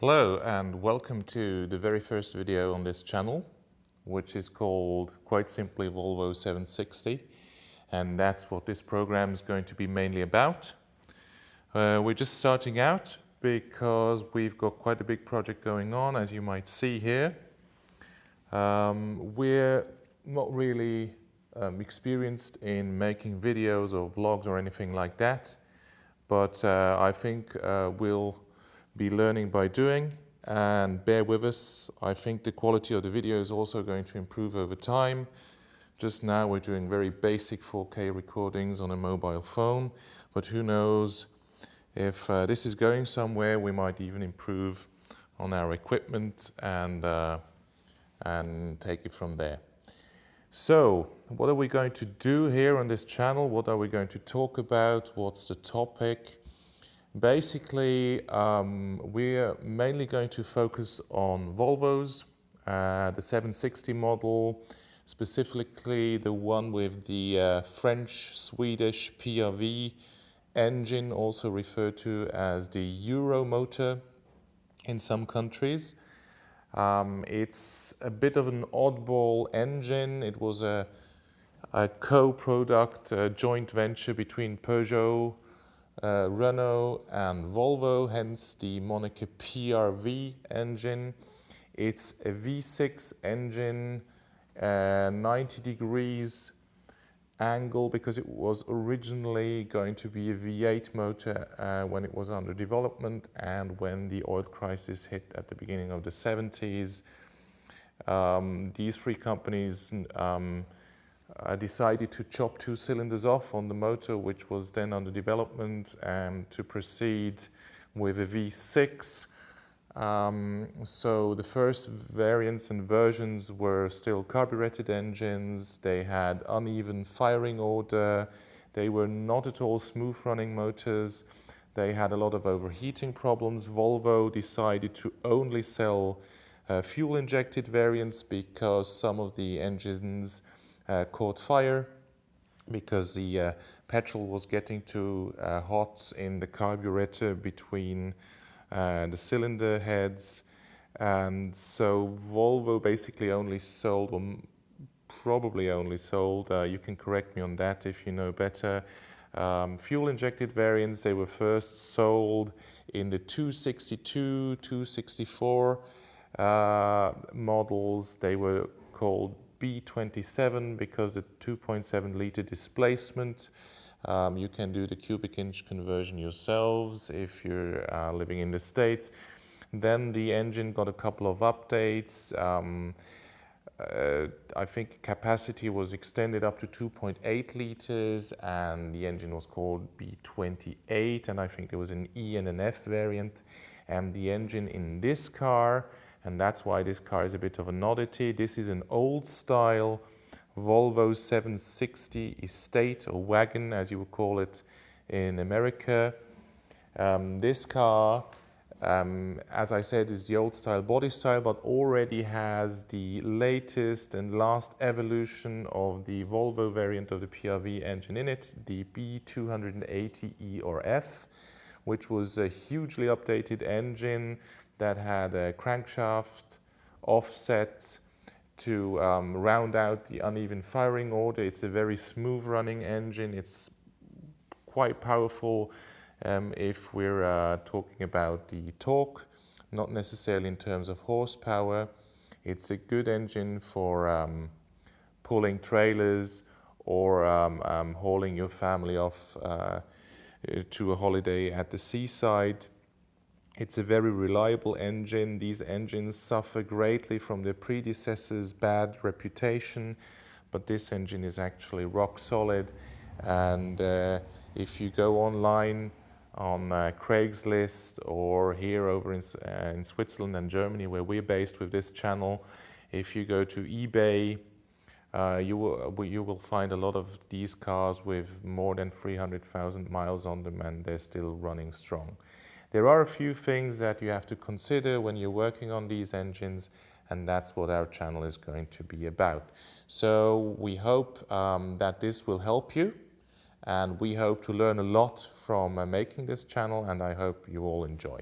Hello and welcome to the very first video on this channel, which is called quite simply Volvo 760, and that's what this program is going to be mainly about. We're just starting out because we've got quite a big project going on, as you might see here. We're not really experienced in making videos or vlogs or anything like that, but I think we'll be learning by doing, and bear with us. I think the quality of the video is also going to improve over time. Just now we're doing very basic 4K recordings on a mobile phone, but who knows, if this is going somewhere, we might even improve on our equipment and take it from there. So what are we going to do here on this channel? What are we going to talk about? What's the topic? Basically, we're mainly going to focus on Volvos, the 760 model, specifically the one with the French-Swedish PRV engine, also referred to as the Euro motor in some countries. It's a bit of an oddball engine. It was a co-product, a joint venture between Peugeot, Renault and Volvo, hence the moniker PRV engine. It's a V6 engine, 90 degrees angle, because it was originally going to be a V8 motor when it was under development, and when the oil crisis hit at the beginning of the 70s, these three companies decided to chop two cylinders off on the motor, which was then under development, and to proceed with a V6. So the first variants and versions were still carbureted engines. They had uneven firing order. They were not at all smooth running motors. They had a lot of overheating problems. Volvo decided to only sell fuel injected variants because some of the engines caught fire, because the petrol was getting too hot in the carburetor between the cylinder heads. And so Volvo basically only sold, or probably only sold, you can correct me on that if you know better, fuel injected variants. They were first sold in the 262, 264 models. They were called B27 because the 2.7 liter displacement. You can do the cubic inch conversion yourselves if you're living in the States. Then the engine got a couple of updates. I think capacity was extended up to 2.8 liters, and the engine was called B28, and I think there was an E and an F variant. And the engine in this car, and that's why this car is a bit of an oddity, this is an old style Volvo 760 estate, or wagon as you would call it in America. This car, as I said, is the old style body style, but already has the latest and last evolution of the Volvo variant of the PRV engine in it, the B280E or F, which was a hugely updated engine that had a crankshaft offset to round out the uneven firing order. It's a very smooth running engine. It's quite powerful if we're talking about the torque, not necessarily in terms of horsepower. It's a good engine for pulling trailers or hauling your family off to a holiday at the seaside. It's a very reliable engine. These engines suffer greatly from their predecessors' bad reputation, but this engine is actually rock solid. And if you go online on Craigslist, or here over in Switzerland and Germany, where we're based with this channel, if you go to eBay, you will find a lot of these cars with more than 300,000 miles on them, and they're still running strong. There are a few things that you have to consider when you're working on these engines, and that's what our channel is going to be about. So we hope that this will help you, and we hope to learn a lot from making this channel, and I hope you all enjoy.